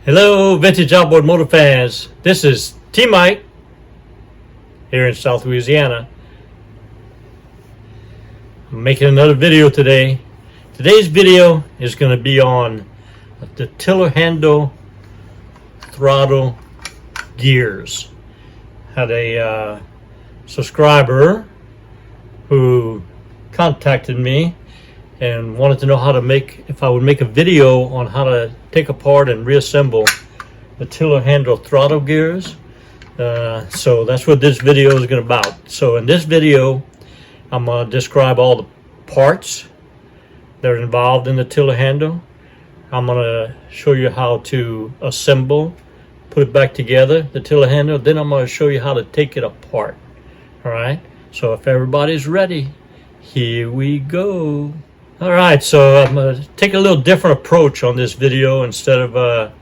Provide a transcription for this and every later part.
Hello, vintage outboard motor fans. This is T Mike here in South Louisiana. I'm making another video today. Today's video is going to be on the tiller handle throttle gears. Had a subscriber who contacted me and wanted to know how to if I would make a video on how to take apart and reassemble the tiller handle throttle gears. So that's what this video is going to be about. So in this video, I'm going to describe all the parts that are involved in the tiller handle. I'm going to show you how to assemble, put it back together, the tiller handle. Then I'm going to show you how to take it apart. All right. So if everybody's ready, here we go. Alright, so I'm going to take a little different approach on this video. Instead of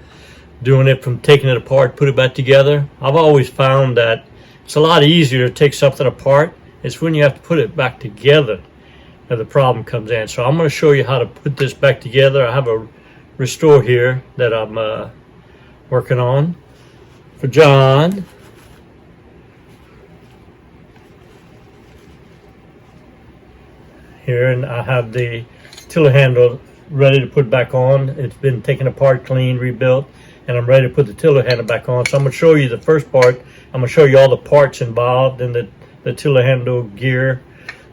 doing it from taking it apart, put it back together. I've always found that it's a lot easier to take something apart. It's when you have to put it back together that the problem comes in. So I'm going to show you how to put this back together. I have a restore here that I'm working on for John. Here, and I have the tiller handle ready to put back on. It's been taken apart, cleaned, rebuilt, and I'm ready to put the tiller handle back on. So I'm going to show you the first part. I'm going to show you all the parts involved in the tiller handle gear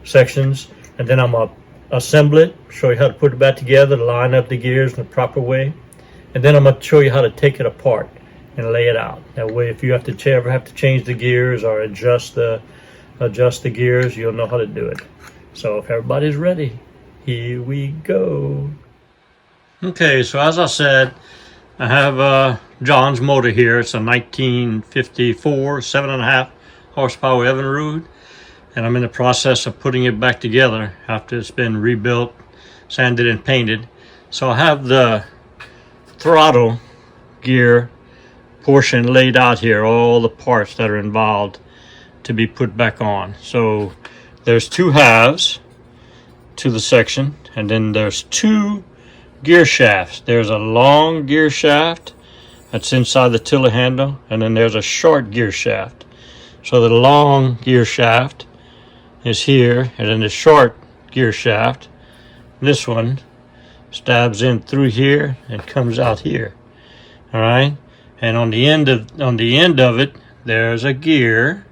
sections, and then I'm going to assemble it, show you how to put it back together, line up the gears in the proper way, and then I'm going to show you how to take it apart and lay it out. That way, if you ever have to change the gears or adjust the gears, you'll know how to do it. So if everybody's ready, here we go. Okay, so as I said, I have John's motor here. It's a 1954 7.5 horsepower Evinrude, and I'm in the process of putting it back together after it's been rebuilt, sanded, and painted. So I have the throttle gear portion laid out here, all the parts that are involved to be put back on. So there's two halves to the section, and then there's two gear shafts. There's a long gear shaft that's inside the tiller handle, and then there's a short gear shaft. So the long gear shaft is here, and then the short gear shaft, this one, stabs in through here and comes out here. All right, and on the end of it, there's a gear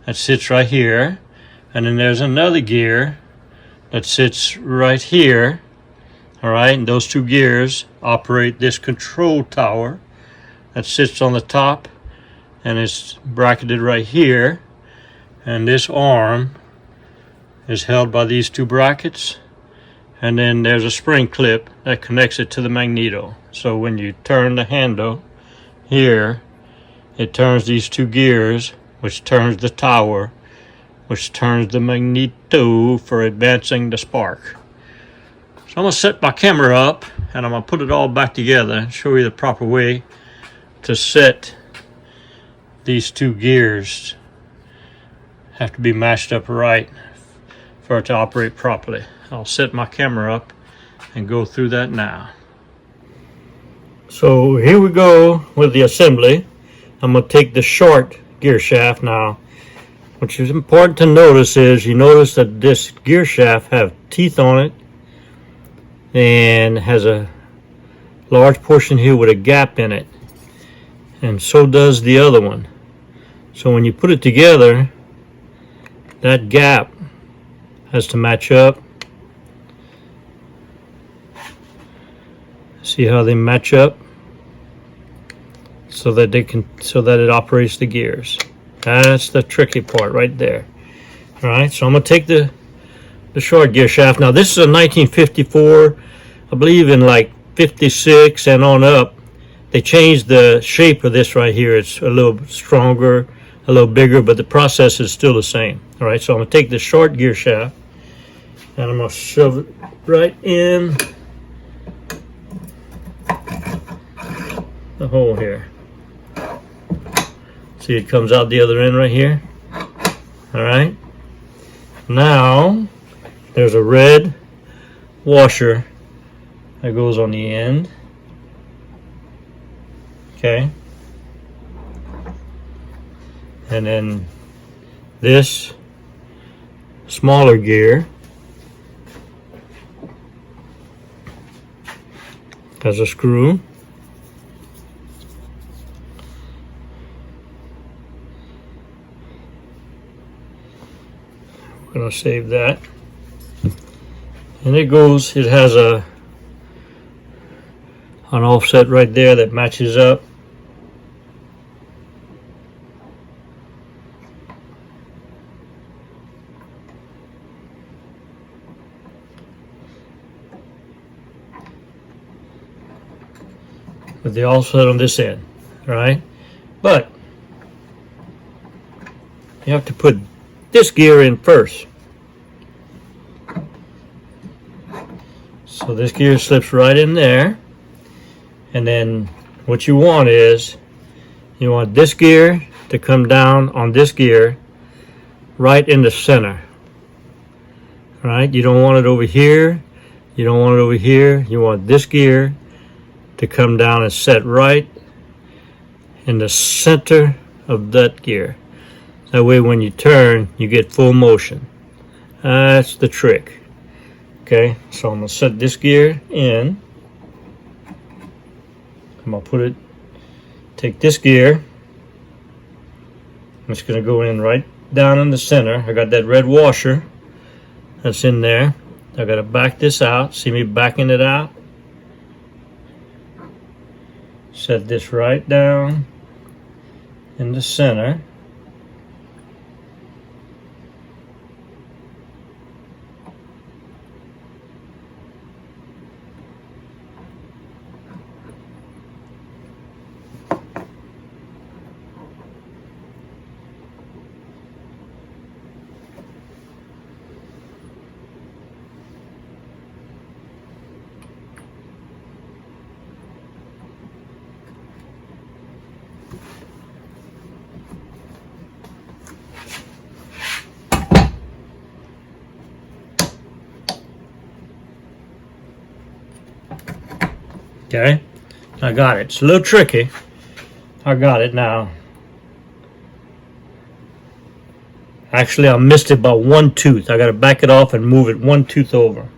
that sits right here. And then there's another gear that sits right here. All right, and those two gears operate this control tower that sits on the top and is bracketed right here. And this arm is held by these two brackets. And then there's a spring clip that connects it to the magneto. So when you turn the handle here, it turns these two gears, which turns the tower, which turns the magneto for advancing the spark. So I'm going to set my camera up, and I'm going to put it all back together and show you the proper way to set these two gears. Have to be matched up right for it to operate properly. I'll set my camera up and go through that now. So here we go with the assembly. I'm going to take the short gear shaft now. What is important to notice is you notice that this gear shaft have teeth on it and has a large portion here with a gap in it, and so does the other one. So when you put it together, that gap has to match up. See how they match up so that it operates the gears. That's the tricky part right there. All right, so I'm going to take the short gear shaft. Now this is a 1954, I believe in like 56 and on up. They changed the shape of this right here. It's a little stronger, a little bigger, but the process is still the same. All right, so I'm going to take the short gear shaft and I'm going to shove it right in the hole here. See, it comes out the other end right here. All right. Now, there's a red washer that goes on the end. Okay. And then this smaller gear has a screw. We're going to save that. And it has an offset right there that matches up. With the offset on this end, right? But you have to put this gear in first. So this gear slips right in there, and then what you want is you want this gear to come down on this gear right in the center, right? You don't want it over here, you don't want it over here. You want this gear to come down and set right in the center of that gear. That way when you turn, you get full motion. That's the trick. Okay, so I'm gonna set this gear in. I'm gonna take this gear. I'm just gonna go in right down in the center. I got that red washer that's in there. I gotta back this out. See me backing it out? Set this right down in the center. Okay, I got it. It's a little tricky. I got it now. Actually, I missed it by one tooth. I got to back it off and move it one tooth over.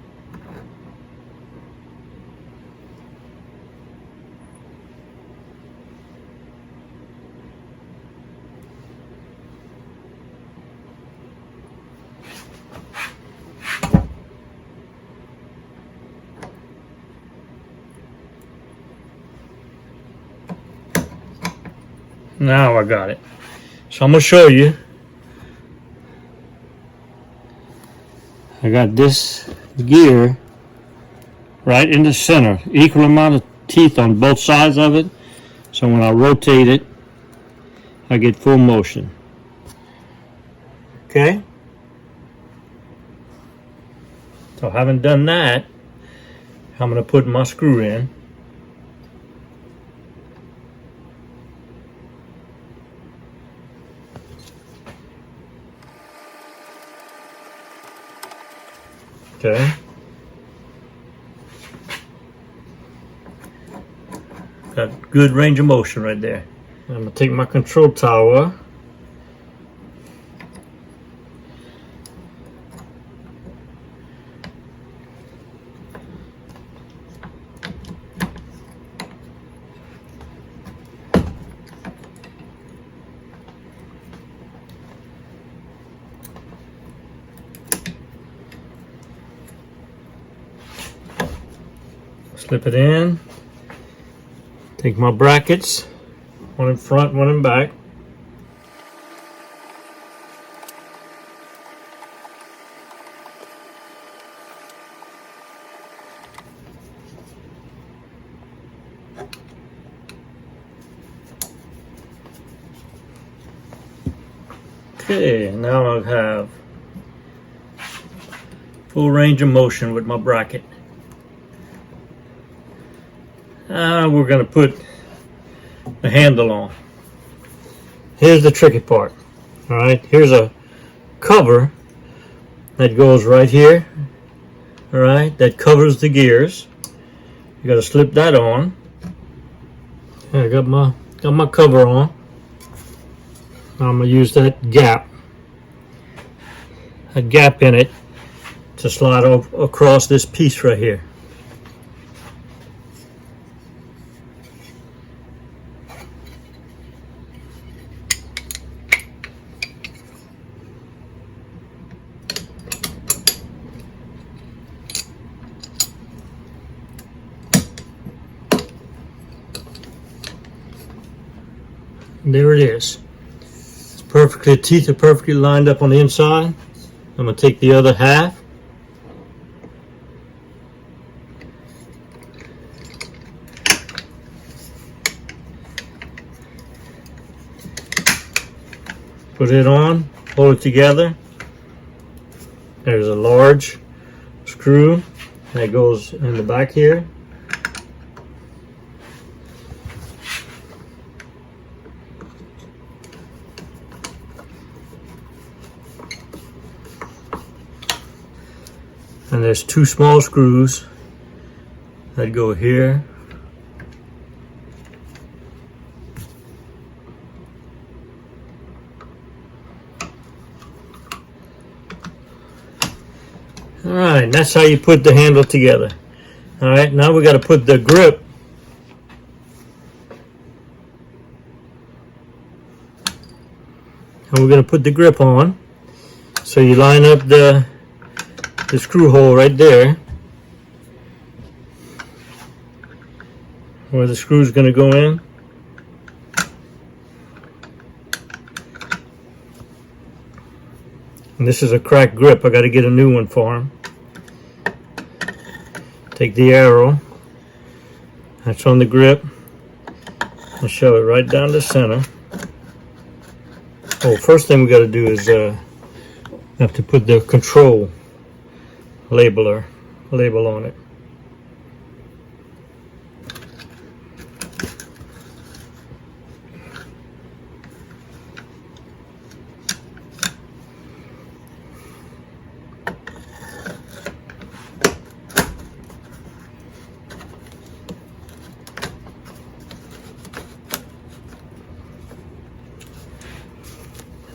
Now I got it. So I'm going to show you. I got this gear right in the center. Equal amount of teeth on both sides of it. So when I rotate it, I get full motion. Okay? So having done that, I'm going to put my screw in. Okay. Got good range of motion right there. I'm going to take my control tower. Slip it in. Take my brackets, one in front, one in back. Okay, now I have full range of motion with my bracket. We're going to put the handle on. Here's the tricky part. All right, here's a cover that goes right here. All right, that covers the gears. You got to slip that on, I got my cover on. I'm gonna use that gap in it to slide across this piece right here. There it is. It's perfectly, teeth are perfectly lined up on the inside. I'm going to take the other half. Put it on, hold it together. There's a large screw that goes in the back here. And there's two small screws that go here. All right, that's how you put the handle together. All right, now we got to put the grip. And we're going to put the grip on. So you line up the screw hole right there where the screw is going to go in. And this is a cracked grip. I got to get a new one for him. Take the arrow that's on the grip and shove it right down the center. Oh, first thing we got to do is have to put the control label on it.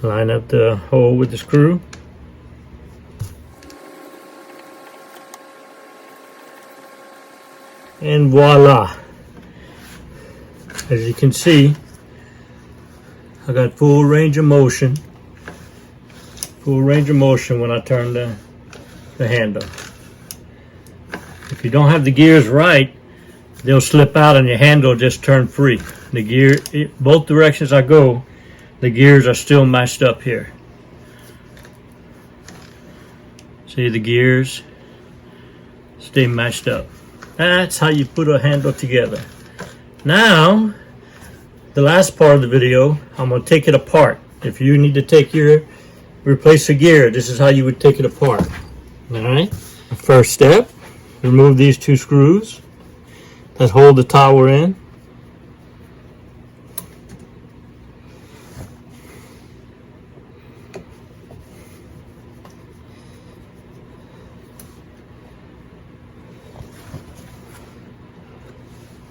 Line up the hole with the screw. And voila! As you can see, I got full range of motion. Full range of motion when I turn the handle. If you don't have the gears right, they'll slip out and your handle will just turn free. The gear, both directions I go, the gears are still matched up here. See, the gears stay matched up. That's how you put a handle together. Now, the last part of the video, I'm going to take it apart. If you need to replace a gear, this is how you would take it apart. Alright, first step, remove these two screws that hold the tower in.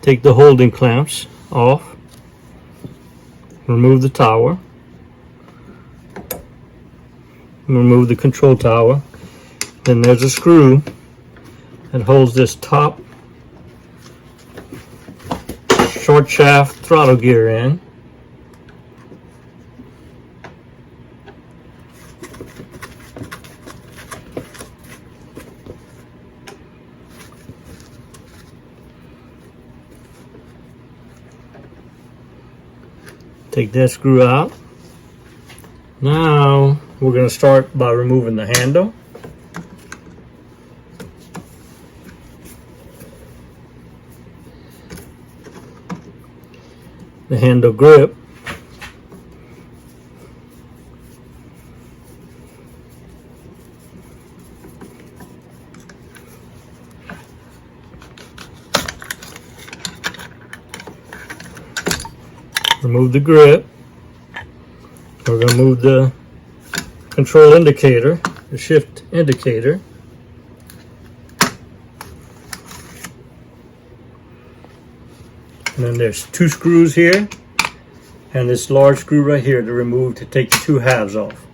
Take the holding clamps off, remove the tower, remove the control tower. Then there's a screw that holds this top short shaft throttle gear in. Take that screw out. Now we're going to start by removing the handle. The handle grip. Remove the grip. We're going to move the control indicator, the shift indicator. And then there's 2 screws here, and this large screw right here to remove to take the 2 halves off.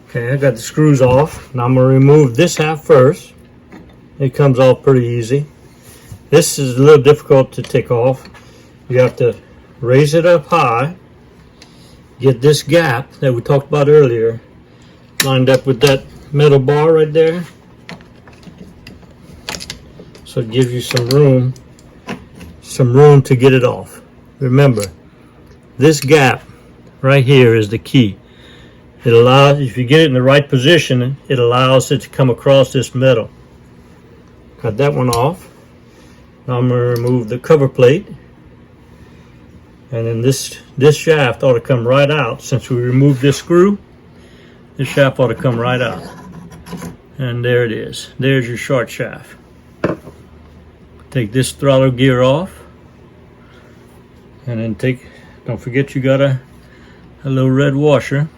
Okay, I got the screws off. Now I'm going to remove this half first. It comes off pretty easy. This is a little difficult to take off. You have to raise it up high, get this gap that we talked about earlier lined up with that metal bar right there, so it gives you some room to get it off. Remember, this gap right here is the key. It allows, if you get it in the right position, it allows it to come across this metal. Got that one off. Now I'm going to remove the cover plate, and then this shaft ought to come right out. Since we removed this screw, this shaft ought to come right out. And there it is. There's your short shaft. Take this throttle gear off, and then don't forget you got a little red washer.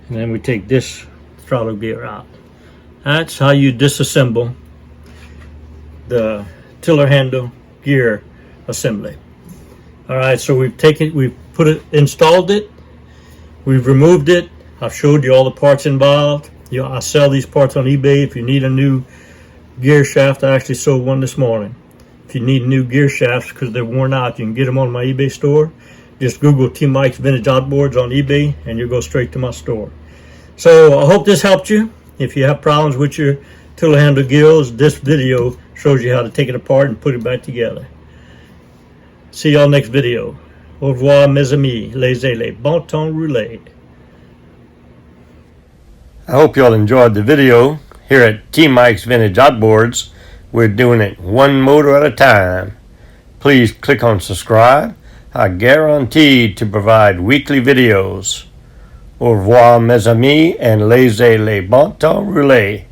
And then we take this throttle gear out. That's how you disassemble the tiller handle gear assembly. All right, so we've installed it, we've removed it. I've showed you all the parts involved. I sell these parts on eBay. If you need a new gear shaft, I actually sold one this morning. If you need new gear shafts because they're worn out, you can get them on my eBay store. Just Google T Mike's Vintage Outboards on eBay and you'll go straight to my store. So I hope this helped you. If you have problems with your tiller handle gears, this video shows you how to take it apart and put it back together. See y'all next video. Au revoir, mes amis. Les bon temps roulé. I hope y'all enjoyed the video. Here at T Mike's Vintage Outboards, we're doing it one motor at a time. Please click on subscribe. I guarantee to provide weekly videos. Au revoir, mes amis, and les bon temps roulé.